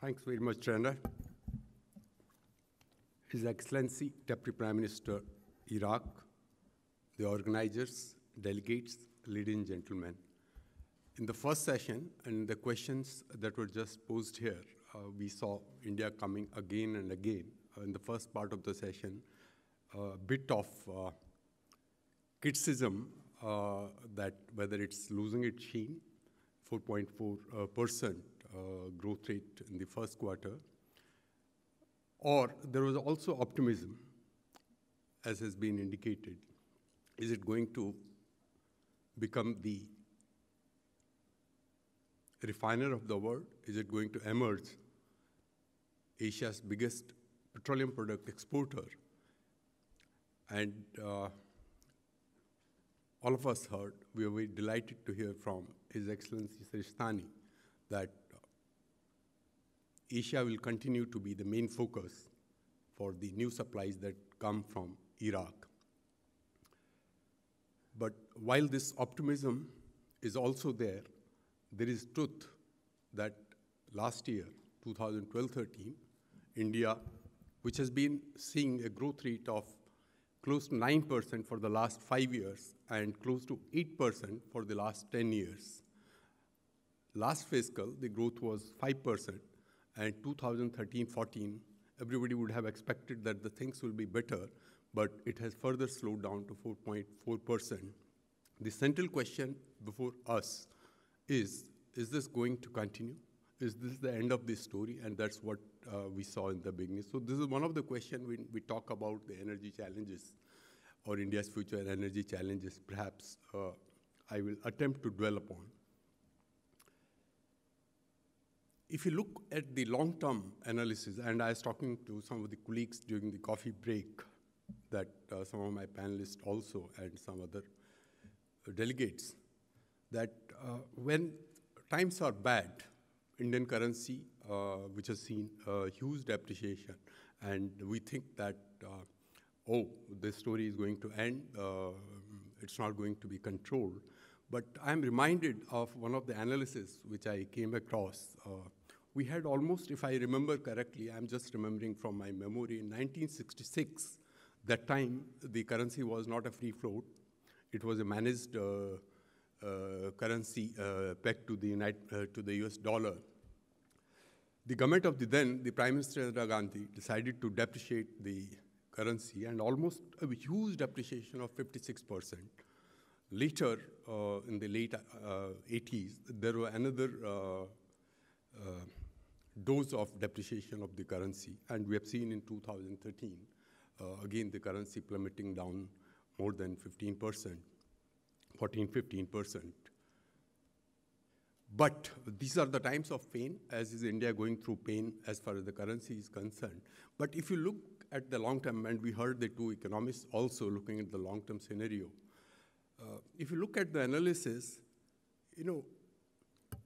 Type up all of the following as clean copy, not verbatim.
Thanks very much, Rana. His Excellency, Deputy Prime Minister, Iraq, the organizers, delegates, ladies and gentlemen. In the first session, and the questions that were just posed here, we saw India coming again and again. In the first part of the session, a bit of criticism that whether it's losing its sheen, 4.4% growth rate in the first quarter, or there was also optimism, as has been indicated. Is it going to become the refiner of the world? Is it going to emerge Asia's biggest petroleum product exporter? And all of us heard, we are very delighted to hear from His Excellency Sistani that Asia will continue to be the main focus for the new supplies that come from Iraq. But while this optimism is also there, there is truth that last year, 2012-13, India, which has been seeing a growth rate of close to 9% for the last 5 years and close to 8% for the last 10 years. Last fiscal, the growth was 5%, and 2013-14, everybody would have expected that the things will be better, but it has further slowed down to 4.4%. The central question before us is this going to continue? Is this the end of this story? And that's what we saw in the beginning. So this is one of the questions when we talk about the energy challenges or India's future energy challenges, perhaps I will attempt to dwell upon. If you look at the long-term analysis, and I was talking to some of the colleagues during the coffee break, that some of my panelists also and some other delegates, that when times are bad, Indian currency, which has seen huge depreciation, and we think that, this story is going to end, it's not going to be controlled. But I'm reminded of one of the analysis which I came across. We had almost, if I remember correctly, I'm just remembering from my memory, in 1966, that time the currency was not a free float. It was a managed currency pegged to the US dollar. The government of the Prime Minister Indira Gandhi decided to depreciate the currency, and almost a huge depreciation of 56%. Later, in the late 80s, there were another dose of depreciation of the currency, and we have seen in 2013, again, the currency plummeting down more than 15%, 14-15%. But these are the times of pain, as is India going through pain as far as the currency is concerned. But if you look at the long term, and we heard the two economists also looking at the long-term scenario, if you look at the analysis,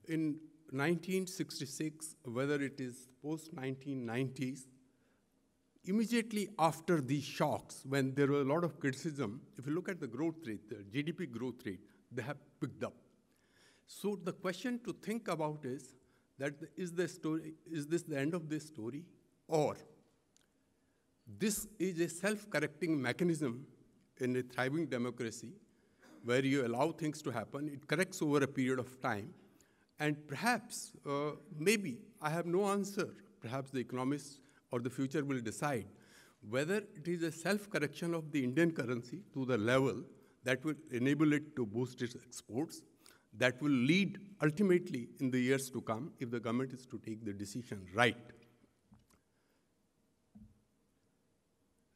in 1966, whether it is post-1990s, immediately after these shocks, when there were a lot of criticism, if you look at the growth rate, the GDP growth rate, they have picked up. So the question to think about is that is this the end of this story? Or this is a self-correcting mechanism in a thriving democracy where you allow things to happen, it corrects over a period of time, and perhaps, maybe, I have no answer, perhaps the economists or the future will decide whether it is a self-correction of the Indian currency to the level that will enable it to boost its exports, that will lead ultimately in the years to come, if the government is to take the decision right,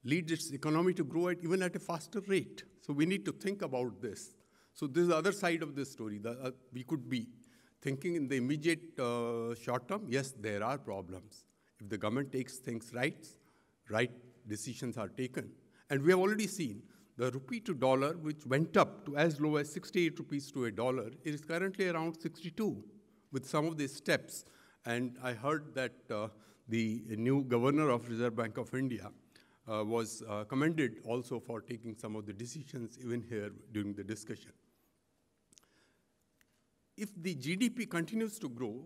lead its economy to grow even at a faster rate. So we need to think about this. So this is the other side of this story. We could be thinking in the immediate short term, yes, there are problems. If the government takes things right decisions are taken. And we have already seen the rupee to dollar, which went up to as low as 68 rupees to a dollar, it is currently around 62 with some of these steps. And I heard that the new governor of Reserve Bank of India was commended also for taking some of the decisions even here during the discussion. if the GDP continues to grow,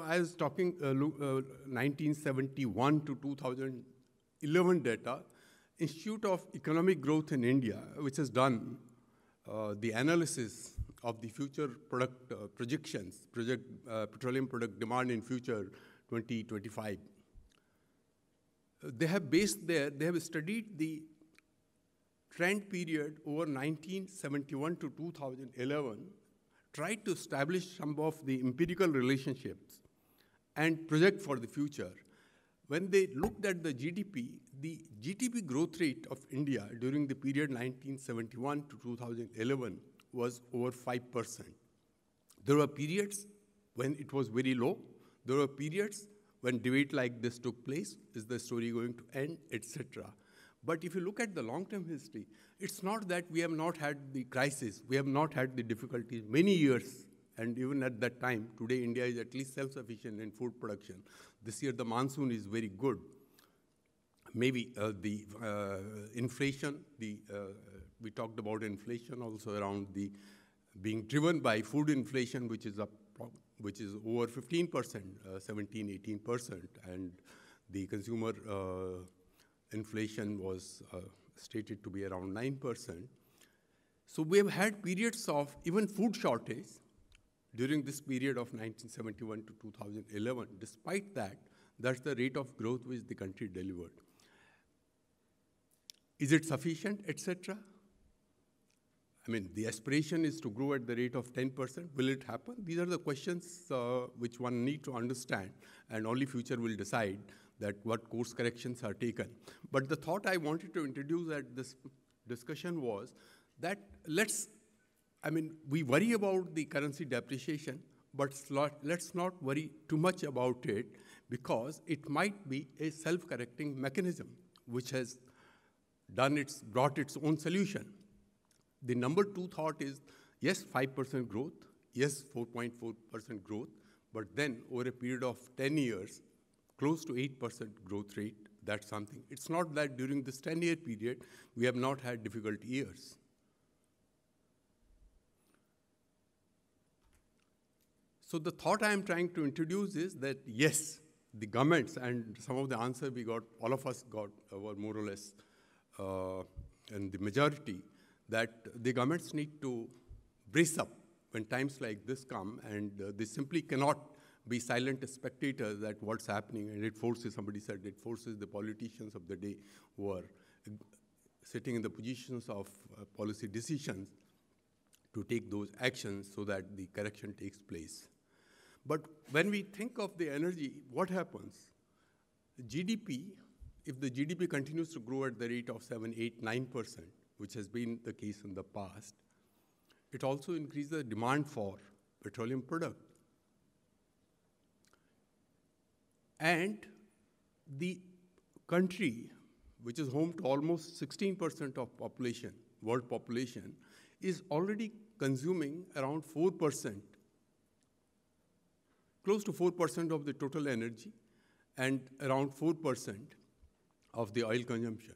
I was talking 1971 to 2011 data, Institute of Economic Growth in India, which has done the analysis of the future product projections, petroleum product demand in future 2025. They have studied the trend period over 1971 to 2011, tried to establish some of the empirical relationships and project for the future. When they looked at the GDP growth rate of India during the period 1971 to 2011 was over 5%. There were periods when it was very low. There were periods when debate like this took place, is the story going to end, etc. But if you look at the long-term history, it's not that we have not had the crisis, we have not had the difficulties many years, and even at that time, today India is at least self-sufficient in food production. This year the monsoon is very good. Maybe the inflation, we talked about inflation also around the being driven by food inflation, which is over 15%, 17, 18%, and the consumer inflation was stated to be around 9%. So we have had periods of even food shortage during this period of 1971 to 2011. Despite that, that's the rate of growth which the country delivered. Is it sufficient, etc.? I mean, the aspiration is to grow at the rate of 10%. Will it happen? These are the questions which one needs to understand, and only future will decide that what course corrections are taken. But the thought I wanted to introduce at this discussion was that we worry about the currency depreciation, but let's not worry too much about it, because it might be a self-correcting mechanism which has brought its own solution. The number two thought is, yes, 5% growth, yes, 4.4% growth, but then over a period of 10 years, close to 8% growth rate, that's something. It's not that during this 10-year period, we have not had difficult years. So the thought I am trying to introduce is that, yes, the governments, and some of the answers we got, all of us got, were more or less in the majority, that the governments need to brace up when times like this come, and they simply cannot be silent spectators at what's happening, and somebody said, it forces the politicians of the day who are sitting in the positions of policy decisions to take those actions so that the correction takes place. But when we think of the energy, what happens? GDP, if the GDP continues to grow at the rate of 7, 8, 9%, which has been the case in the past, it also increases the demand for petroleum product. And the country, which is home to almost 16% of population, world population, is already consuming around 4%, close to 4% of the total energy, and around 4% of the oil consumption.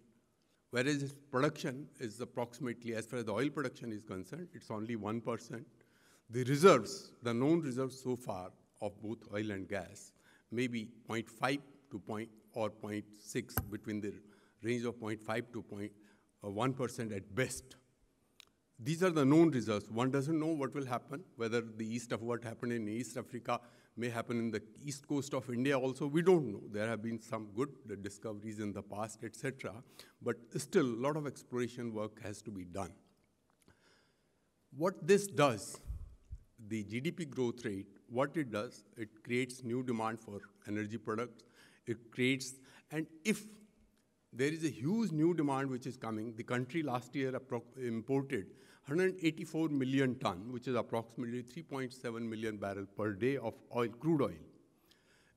Whereas its production is approximately, as far as the oil production is concerned, it's only 1%. The reserves, the known reserves so far of both oil and gas, may be 0.5 to 0.6, between the range of 0.5 to 1% at best. These are the known reserves. One doesn't know what will happen, whether what happened in East Africa may happen in the east coast of India also. We don't know. There have been some good discoveries in the past, etc. But still, a lot of exploration work has to be done. What this does, the GDP growth rate, what it does, it creates new demand for energy products. It creates, and if there is a huge new demand which is coming, the country last year imported 184 million ton, which is approximately 3.7 million barrels per day of oil, crude oil.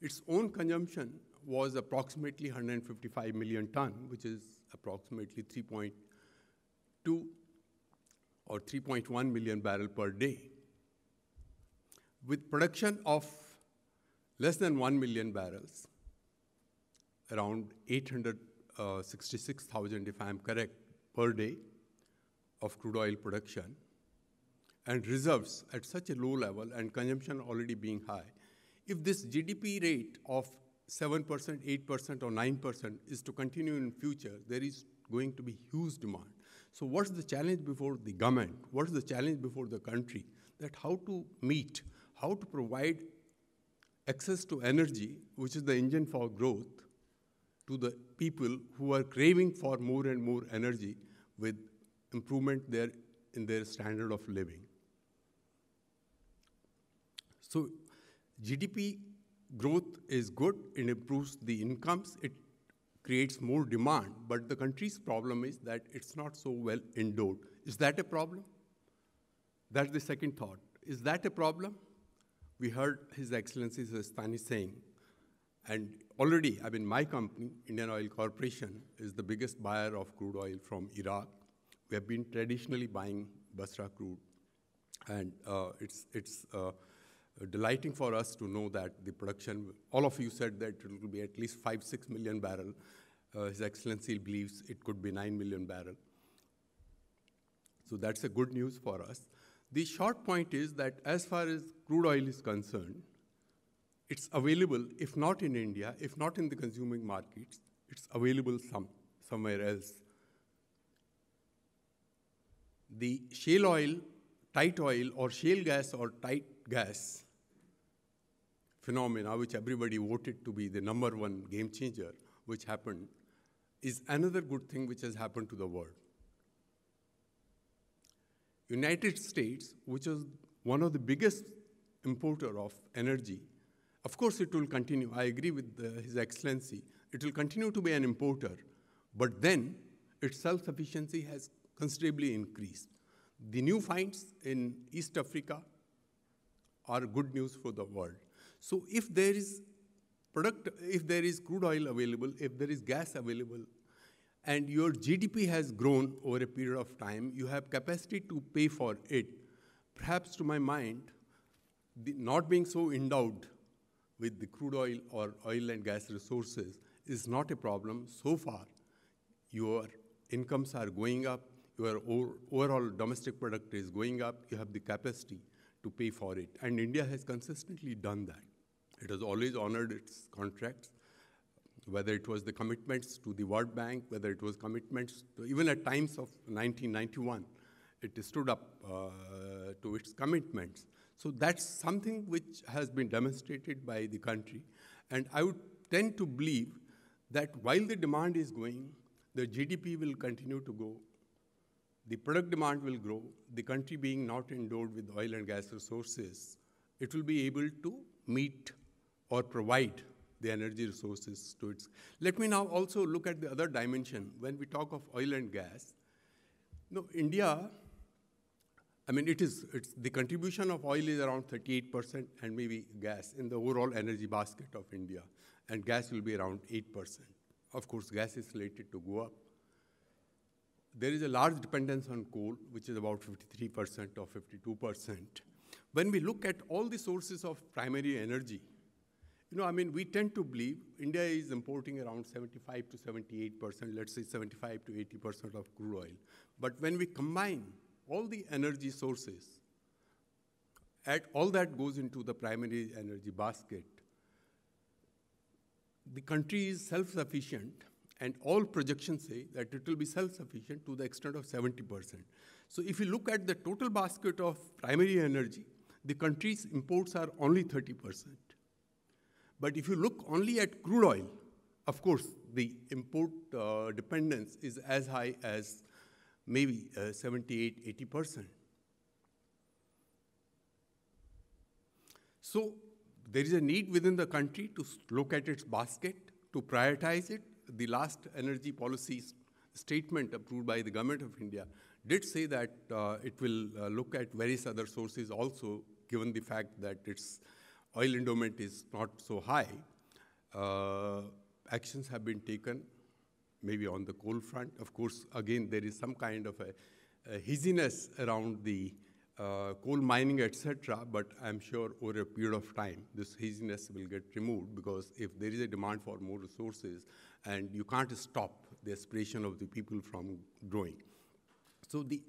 Its own consumption was approximately 155 million ton, which is approximately 3.2 or 3.1 million barrels per day. With production of less than 1 million barrels, around 866,000, if I am correct, per day of crude oil production, and reserves at such a low level and consumption already being high, if this GDP rate of 7%, 8%, or 9% is to continue in future, there is going to be huge demand. So what's the challenge before the government? What's the challenge before the country? That how to meet, how to provide access to energy, which is the engine for growth, to the people who are craving for more and more energy with improvement in their standard of living. So GDP growth is good, it improves the incomes, it creates more demand, but the country's problem is that it's not so well endowed. Is that a problem? That's the second thought. Is that a problem? We heard His Excellency Sistani saying, and already, I mean, my company, Indian Oil Corporation, is the biggest buyer of crude oil from Iraq. We have been traditionally buying Basra crude, and it's delighting for us to know that the production, all of you said that it will be at least 5-6 million barrel. His Excellency believes it could be 9 million barrel. So that's a good news for us. The short point is that as far as crude oil is concerned, it's available, if not in India, if not in the consuming markets, it's available somewhere else. The shale oil, tight oil, or shale gas or tight gas phenomena, which everybody voted to be the #1 game changer, which happened, is another good thing which has happened to the world. United States, which is one of the biggest importer of energy, of course it will continue. I agree with His Excellency. It will continue to be an importer, but then its self-sufficiency has considerably increased. The new finds in East Africa are good news for the world. So if there is crude oil available, if there is gas available, and your GDP has grown over a period of time, you have capacity to pay for it. Perhaps to my mind, not being so endowed with the crude oil or oil and gas resources is not a problem. So far, your incomes are going up, your overall domestic product is going up, you have the capacity to pay for it. And India has consistently done that. It has always honored its contracts, whether it was the commitments to the World Bank, whether it was commitments to, even at times of 1991, it stood up to its commitments. So that's something which has been demonstrated by the country. And I would tend to believe that while the demand is going, the GDP will continue to go, the product demand will grow, the country being not endowed with oil and gas resources, it will be able to meet or provide the energy resources to its. Let me now also look at the other dimension. When we talk of oil and gas, India, I mean, it's the contribution of oil is around 38% and maybe gas in the overall energy basket of India, and gas will be around 8%. Of course, gas is slated to go up. There is a large dependence on coal, which is about 53% or 52%. When we look at all the sources of primary energy, we tend to believe India is importing around 75 to 78%, let's say 75 to 80% of crude oil. But when we combine all the energy sources, all that goes into the primary energy basket, the country is self-sufficient, and all projections say that it will be self-sufficient to the extent of 70%. So if you look at the total basket of primary energy, the country's imports are only 30%. But if you look only at crude oil, of course, the import dependence is as high as maybe 78, 80%. So there is a need within the country to look at its basket, to prioritize it. The last energy policy statement approved by the government of India did say that it will look at various other sources also, given the fact that its oil endowment is not so high. Actions have been taken, maybe on the coal front. Of course, again, there is some kind of a haziness around the coal mining, etc., but I'm sure over a period of time, this haziness will get removed, because if there is a demand for more resources, and you can't stop the aspiration of the people from growing. So the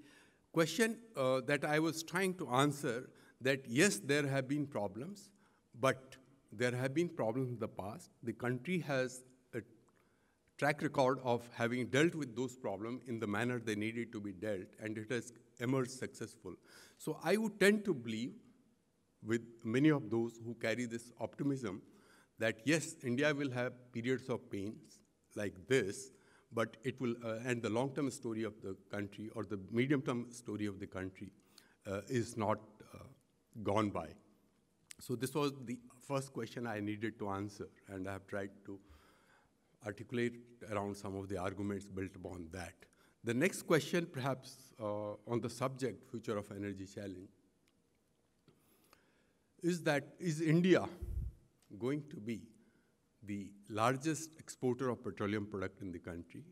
question that I was trying to answer, that yes, there have been problems, but there have been problems in the past. The country has a track record of having dealt with those problems in the manner they needed to be dealt, and it has emerged successful. So I would tend to believe, with many of those who carry this optimism, that yes, India will have periods of pains like this, but it will, and the long-term story of the country or the medium-term story of the country is not gone by. So this was the first question I needed to answer, and I have tried to articulate around some of the arguments built upon that. The next question, perhaps on the subject, future of energy challenge, is that, is India going to be the largest exporter of petroleum product in the country?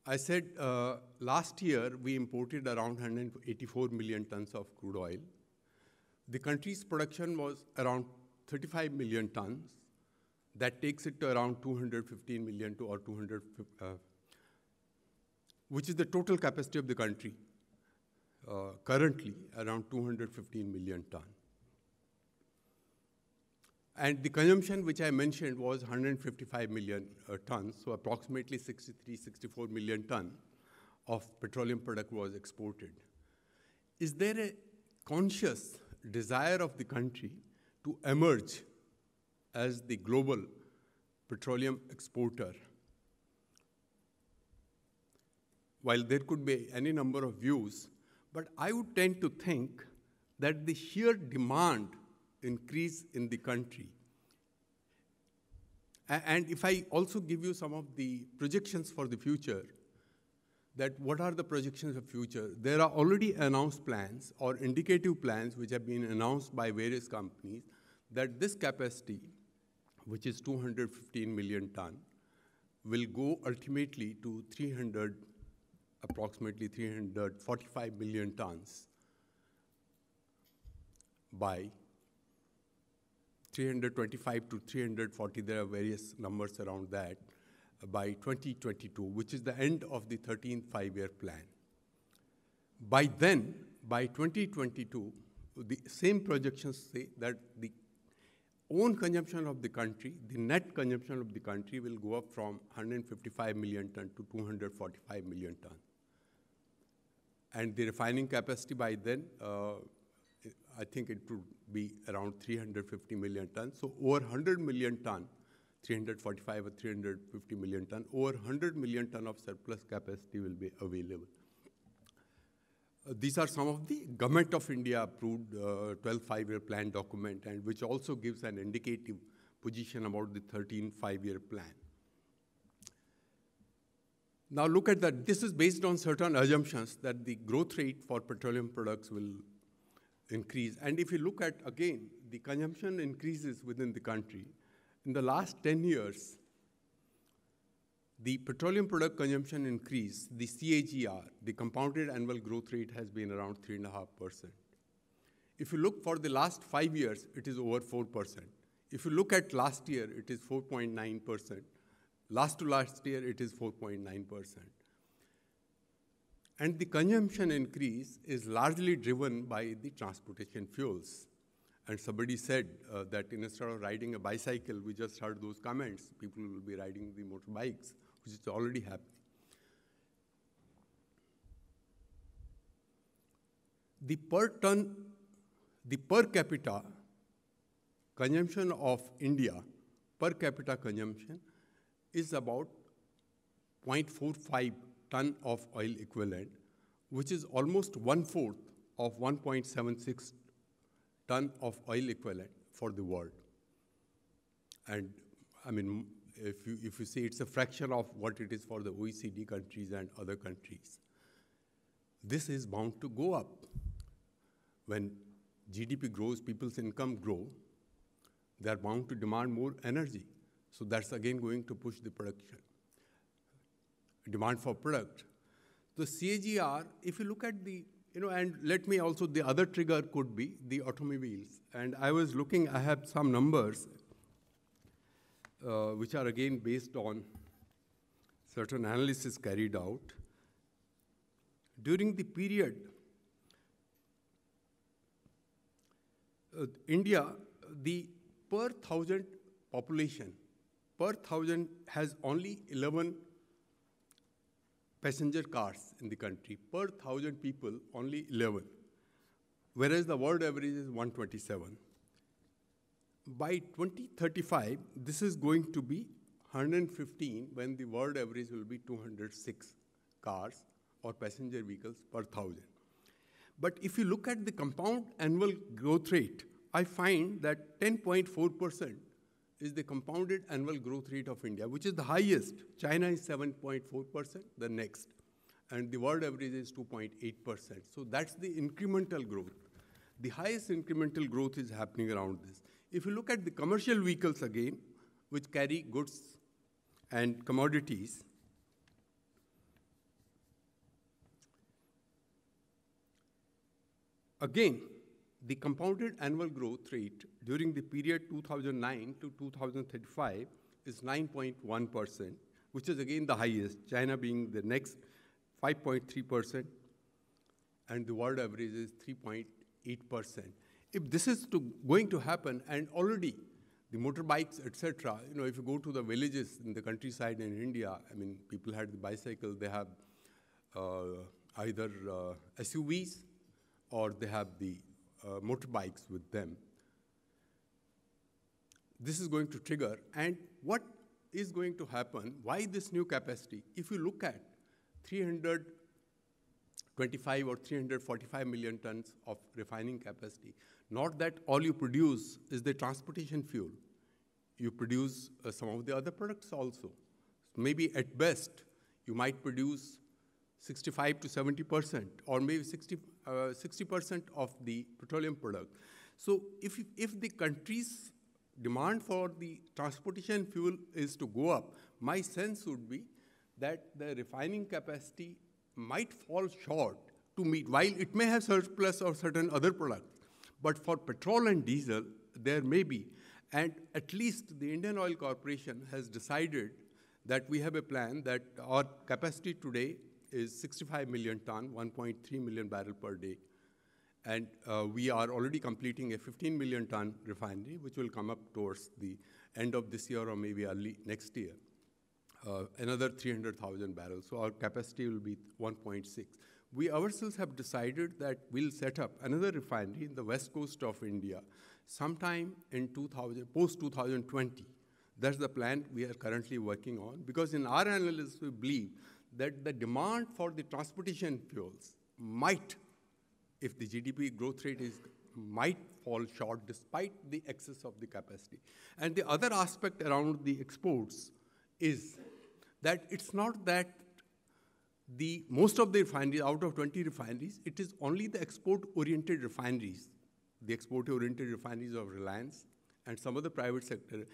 I said last year we imported around 184 million tons of crude oil. The country's production was around 35 million tons. That takes it to around 215 million to, or 200, which is the total capacity of the country currently, around 215 million tons. And the consumption, which I mentioned, was 155 million tons, so approximately 63, 64 million tons of petroleum product was exported. Is there a conscious desire of the country to emerge as the global petroleum exporter? While there could be any number of views, but I would tend to think that the sheer demand increase in the country. And if I also give you some of the projections for the future, that what are the projections of future? There are already announced plans or indicative plans which have been announced by various companies that this capacity, which is 215 million ton, will go ultimately to approximately 345 million tons by 325 to 340, there are various numbers around that, by 2022, which is the end of the 13th five-year plan. By then, by 2022, the same projections say that the own consumption of the country, the net consumption of the country, will go up from 155 million ton to 245 million ton. And the refining capacity by then, I think it would be around 350 million tons. So over 100 million ton, 345 or 350 million ton, over 100 million ton of surplus capacity will be available. These are some of the Government of India approved 12th five-year plan document, and which also gives an indicative position about the 13th five-year plan. Now look at that. This is based on certain assumptions that the growth rate for petroleum products will increase. And if you look at, again, the consumption increases within the country. In the last 10 years, the petroleum product consumption increase, the CAGR, the compounded annual growth rate, has been around 3.5%. If you look for the last 5 years, it is over 4%. If you look at last year, it is 4.9%. Last to last year, it is 4.9%. And the consumption increase is largely driven by the transportation fuels. And somebody said that instead of riding a bicycle, we just heard those comments, people will be riding the motorbikes, which is already happening. The per capita consumption of India, per capita consumption, is about 0.45 ton of oil equivalent, which is almost 1/4 of 1.76 ton of oil equivalent for the world. And I mean, if you say it's a fraction of what it is for the OECD countries and other countries, this is bound to go up. When GDP grows, people's income grow, they're bound to demand more energy. So that's again going to push the production, demand for product. The CAGR, if you look at the, and let me also, the other trigger could be the automobiles. And I was looking, I have some numbers which are again based on certain analysis carried out. during the period, India, the per thousand population, per thousand has only 11 passenger cars in the country. Per thousand people, only 11, whereas the world average is 127. By 2035, this is going to be 115 when the world average will be 206 cars or passenger vehicles per thousand. But if you look at the compound annual growth rate, I find that 10.4% is the compounded annual growth rate of India, which is the highest. China is 7.4%, the next. And the world average is 2.8%. So that's the incremental growth. The highest incremental growth is happening around this. If you look at the commercial vehicles again, which carry goods and commodities, again, the compounded annual growth rate during the period 2009 to 2035 is 9.1%, which is again the highest, China being the next 5.3%, and the world average is 3.8%. If this is going to happen, and already the motorbikes, etc., if you go to the villages in the countryside in India, I mean, people had the bicycle, they have either SUVs or they have the motorbikes with them. This is going to trigger, and what is going to happen, why this new capacity? If you look at 325 or 345 million tons of refining capacity, not that all you produce is the transportation fuel. You produce some of the other products also. Maybe at best, you might produce 65 to 70%, or maybe 60% of the petroleum product. So if the country's demand for the transportation fuel is to go up, my sense would be that the refining capacity might fall short to meet, while it may have surplus of certain other products. But for petrol and diesel, there may be. And at least the Indian Oil Corporation has decided that we have a plan that our capacity today is 65 million ton, 1.3 million barrel per day. And we are already completing a 15 million ton refinery, which will come up towards the end of this year or maybe early next year. Another 300,000 barrels. So our capacity will be 1.6. We ourselves have decided that we'll set up another refinery in the west coast of India sometime in post-2020. That's the plan we are currently working on, because in our analysis, we believe that the demand for the transportation fuels might, if the GDP growth rate might fall short despite the excess of the capacity. And the other aspect around the exports is that it's not that most of the refineries, out of 20 refineries, it is only the export-oriented refineries, the export-oriented refineries of Reliance and some of the private sector.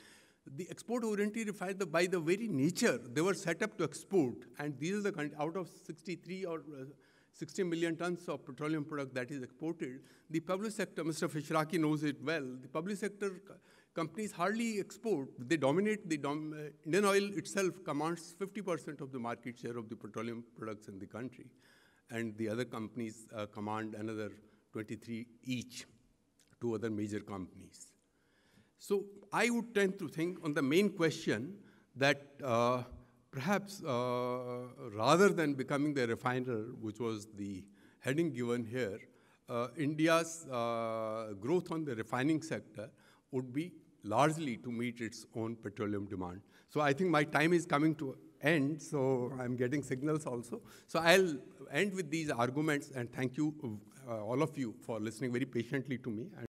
The export-oriented refineries, by the very nature, they were set up to export, and these are the out of 63 or 60 million tons of petroleum product that is exported. The public sector, Mr. Fishraki knows it well, the public sector companies hardly export. They dominate. Indian Oil itself commands 50% of the market share of the petroleum products in the country, and the other companies command another 23 each, two other major companies. So I would tend to think on the main question that perhaps rather than becoming the refiner, which was the heading given here, India's growth on the refining sector would be largely to meet its own petroleum demand. So I think my time is coming to end, so I'm getting signals also. So I'll end with these arguments, and thank you, all of you, for listening very patiently to me.